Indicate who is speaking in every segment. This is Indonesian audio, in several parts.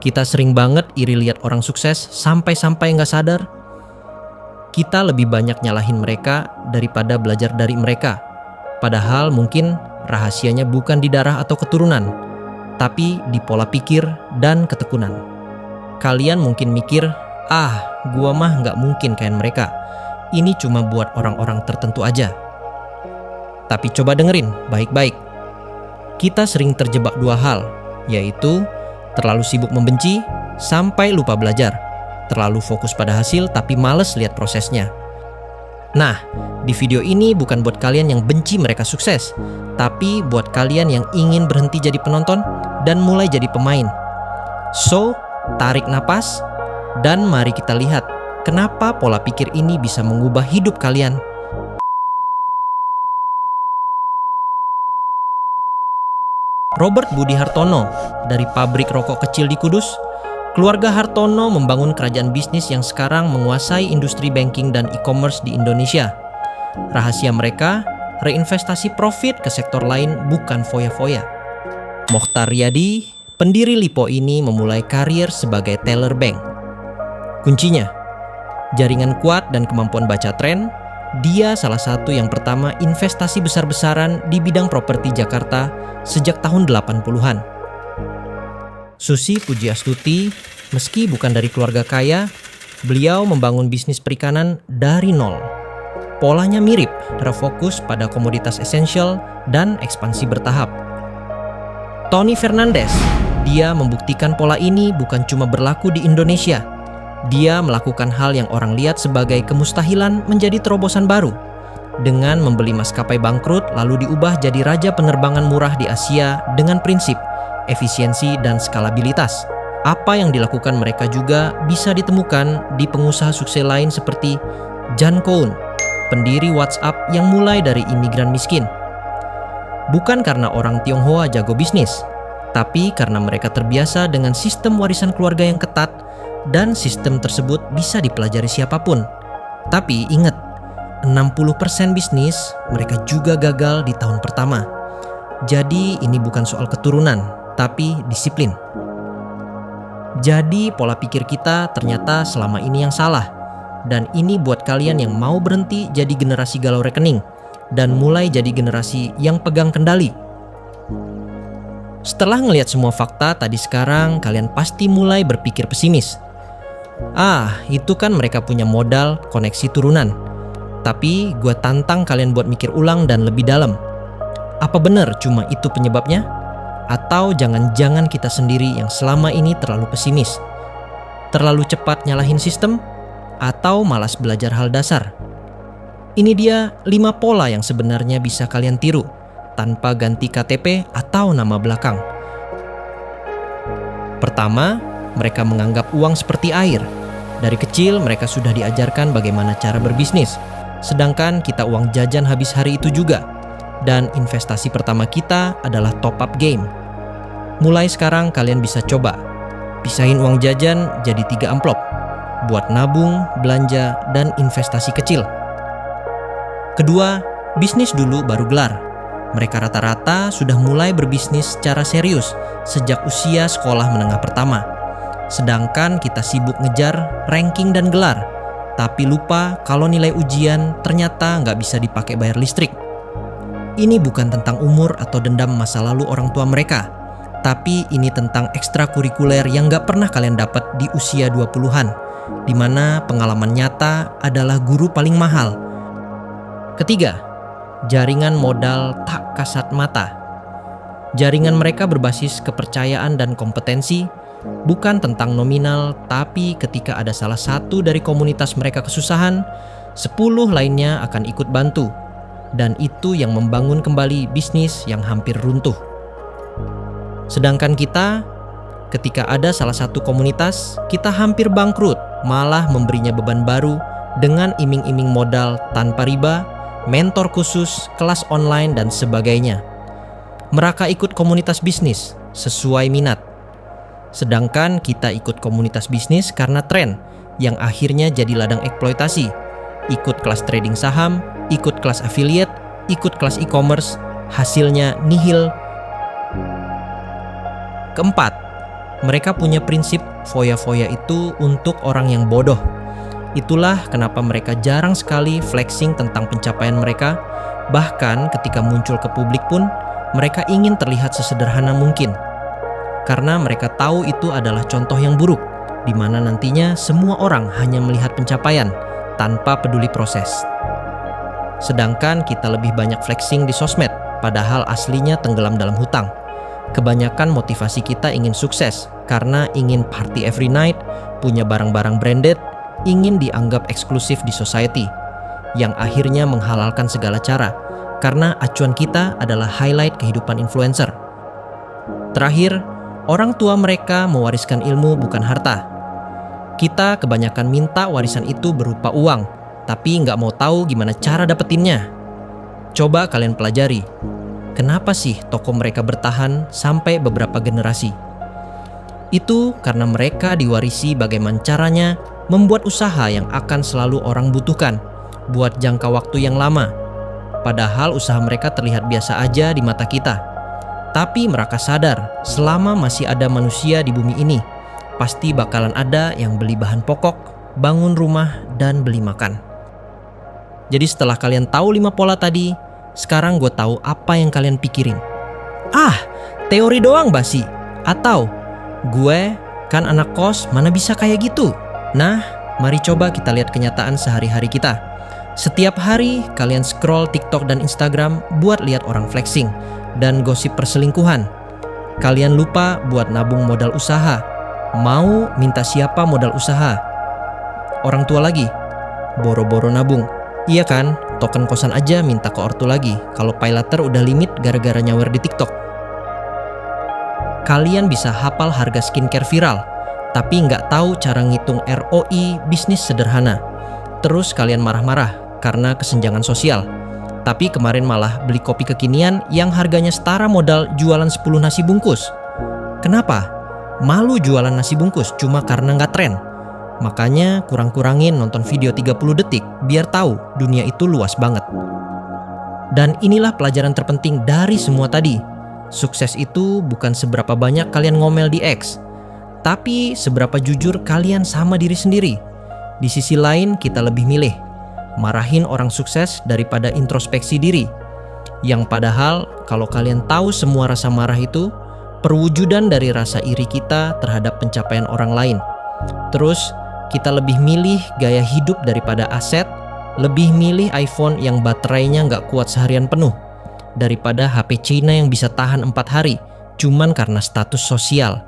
Speaker 1: Kita sering banget iri lihat orang sukses sampai-sampai nggak sadar. Kita lebih banyak nyalahin mereka daripada belajar dari mereka. Padahal mungkin rahasianya bukan di darah atau keturunan, tapi di pola pikir dan ketekunan. Kalian mungkin mikir, gua mah nggak mungkin kayak mereka. Ini cuma buat orang-orang tertentu aja. Tapi coba dengerin baik-baik. Kita sering terjebak dua hal, yaitu terlalu sibuk membenci sampai lupa belajar. Terlalu fokus pada hasil tapi males lihat prosesnya. Nah, di video ini bukan buat kalian yang benci mereka sukses, tapi buat kalian yang ingin berhenti jadi penonton dan mulai jadi pemain. So, tarik napas dan mari kita lihat kenapa pola pikir ini bisa mengubah hidup kalian. Robert Budi Hartono dari pabrik rokok kecil di Kudus, keluarga Hartono membangun kerajaan bisnis yang sekarang menguasai industri banking dan e-commerce di Indonesia. Rahasia mereka, reinvestasi profit ke sektor lain bukan foya-foya. Mokhtar Riyadi, pendiri Lipo ini memulai karir sebagai teller bank. Kuncinya, jaringan kuat dan kemampuan baca tren. Dia salah satu yang pertama investasi besar-besaran di bidang properti Jakarta sejak tahun 80-an. Susi Pujiastuti, meski bukan dari keluarga kaya, beliau membangun bisnis perikanan dari nol. Polanya mirip, terfokus pada komoditas esensial dan ekspansi bertahap. Tony Fernandes, dia membuktikan pola ini bukan cuma berlaku di Indonesia. Dia melakukan hal yang orang lihat sebagai kemustahilan menjadi terobosan baru. Dengan membeli maskapai bangkrut lalu diubah jadi raja penerbangan murah di Asia dengan prinsip efisiensi dan skalabilitas. Apa yang dilakukan mereka juga bisa ditemukan di pengusaha sukses lain seperti Jan Koun, pendiri WhatsApp yang mulai dari imigran miskin. Bukan karena orang Tionghoa jago bisnis, tapi karena mereka terbiasa dengan sistem warisan keluarga yang ketat dan sistem tersebut bisa dipelajari siapapun. Tapi ingat, 60% bisnis mereka juga gagal di tahun pertama. Jadi ini bukan soal keturunan, tapi disiplin. Jadi pola pikir kita ternyata selama ini yang salah. Dan ini buat kalian yang mau berhenti jadi generasi galau rekening dan mulai jadi generasi yang pegang kendali. Setelah ngelihat semua fakta tadi sekarang, kalian pasti mulai berpikir pesimis. Itu kan mereka punya modal koneksi turunan. Tapi gue tantang kalian buat mikir ulang dan lebih dalam. Apa benar cuma itu penyebabnya? Atau jangan-jangan kita sendiri yang selama ini terlalu pesimis? Terlalu cepat nyalahin sistem? Atau malas belajar hal dasar? Ini dia 5 pola yang sebenarnya bisa kalian tiru tanpa ganti KTP atau nama belakang. Pertama, mereka menganggap uang seperti air. Dari kecil mereka sudah diajarkan bagaimana cara berbisnis. Sedangkan kita uang jajan habis hari itu juga. Dan investasi pertama kita adalah top up game. Mulai sekarang kalian bisa coba pisahin uang jajan jadi 3 amplop buat nabung, belanja, dan investasi kecil. Kedua, bisnis dulu baru gelar. Mereka rata-rata sudah mulai berbisnis secara serius sejak usia sekolah menengah pertama. Sedangkan kita sibuk ngejar ranking dan gelar, tapi lupa kalau nilai ujian ternyata nggak bisa dipakai bayar listrik. Ini bukan tentang umur atau dendam masa lalu orang tua mereka, tapi ini tentang ekstrakurikuler yang nggak pernah kalian dapat di usia 20-an, di mana pengalaman nyata adalah guru paling mahal. Ketiga, jaringan modal tak kasat mata. Jaringan mereka berbasis kepercayaan dan kompetensi, bukan tentang nominal, tapi ketika ada salah satu dari komunitas mereka kesusahan, 10 lainnya akan ikut bantu. Dan itu yang membangun kembali bisnis yang hampir runtuh. Sedangkan kita, ketika ada salah satu komunitas, kita hampir bangkrut, malah memberinya beban baru dengan iming-iming modal tanpa riba, mentor khusus, kelas online, dan sebagainya. Mereka ikut komunitas bisnis sesuai minat. Sedangkan kita ikut komunitas bisnis karena tren, yang akhirnya jadi ladang eksploitasi. Ikut kelas trading saham, ikut kelas affiliate, ikut kelas e-commerce, hasilnya nihil. Keempat, Mereka punya prinsip foya-foya itu untuk orang yang bodoh. Itulah kenapa mereka jarang sekali flexing tentang pencapaian mereka. Bahkan ketika muncul ke publik pun, mereka ingin terlihat sesederhana mungkin. Karena mereka tahu itu adalah contoh yang buruk, di mana nantinya semua orang hanya melihat pencapaian tanpa peduli proses. Sedangkan kita lebih banyak flexing di sosmed, padahal aslinya tenggelam dalam hutang. Kebanyakan motivasi kita ingin sukses karena ingin party every night, punya barang-barang branded, ingin dianggap eksklusif di society, yang akhirnya menghalalkan segala cara karena acuan kita adalah highlight kehidupan influencer. Terakhir, orang tua mereka mewariskan ilmu bukan harta. Kita kebanyakan minta warisan itu berupa uang, tapi nggak mau tahu gimana cara dapetinnya. Coba kalian pelajari, kenapa sih toko mereka bertahan sampai beberapa generasi? Itu karena mereka diwarisi bagaimana caranya membuat usaha yang akan selalu orang butuhkan buat jangka waktu yang lama. Padahal usaha mereka terlihat biasa aja di mata kita. Tapi mereka sadar selama masih ada manusia di bumi ini, pasti bakalan ada yang beli bahan pokok, bangun rumah, dan beli makan. Jadi setelah kalian tahu 5 pola tadi, sekarang gue tahu apa yang kalian pikirin. Teori doang basi. Atau, gue kan anak kos, mana bisa kayak gitu? Nah, mari coba kita lihat kenyataan sehari-hari kita. Setiap hari kalian scroll TikTok dan Instagram buat lihat orang flexing dan gosip perselingkuhan. Kalian lupa buat nabung modal usaha. Mau minta siapa modal usaha? Orang tua lagi. Boro-boro nabung. Iya kan, token kosan aja minta ke ortu lagi kalau paylater udah limit gara-gara nyawer di TikTok. Kalian bisa hafal harga skincare viral, tapi nggak tahu cara ngitung ROI bisnis sederhana. Terus kalian marah-marah karena kesenjangan sosial. Tapi kemarin malah beli kopi kekinian yang harganya setara modal jualan 10 nasi bungkus. Kenapa? Malu jualan nasi bungkus cuma karena nggak tren. Makanya kurang-kurangin nonton video 30 detik biar tahu dunia itu luas banget. Dan inilah pelajaran terpenting dari semua tadi. Sukses itu bukan seberapa banyak kalian ngomel di X, tapi seberapa jujur kalian sama diri sendiri. Di sisi lain kita lebih milih marahin orang sukses daripada introspeksi diri. Yang padahal kalau kalian tahu semua rasa marah itu perwujudan dari rasa iri kita terhadap pencapaian orang lain. Terus kita lebih milih gaya hidup daripada aset, lebih milih iPhone yang baterainya nggak kuat seharian penuh daripada HP Cina yang bisa tahan 4 hari cuman karena status sosial.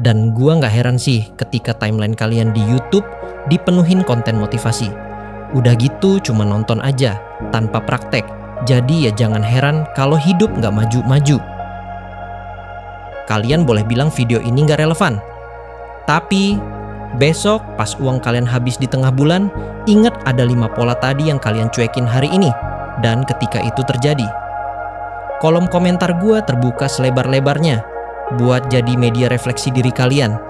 Speaker 1: Dan gua nggak heran sih ketika timeline kalian di YouTube dipenuhin konten motivasi. Udah gitu cuma nonton aja tanpa praktek. Jadi ya jangan heran kalau hidup nggak maju-maju. Kalian boleh bilang video ini nggak relevan, tapi besok pas uang kalian habis di tengah bulan, ingat ada 5 pola tadi yang kalian cuekin hari ini. Dan ketika itu terjadi, kolom komentar gue terbuka selebar-lebarnya buat jadi media refleksi diri kalian.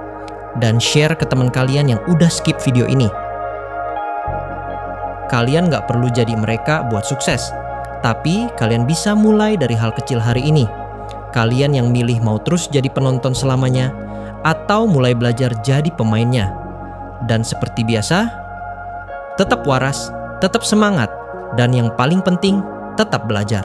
Speaker 1: Dan share ke teman kalian yang udah skip video ini. Kalian gak perlu jadi mereka buat sukses, tapi kalian bisa mulai dari hal kecil hari ini. Kalian yang milih mau terus jadi penonton selamanya, atau mulai belajar jadi pemainnya. Dan seperti biasa, tetap waras, tetap semangat, dan yang paling penting, tetap belajar.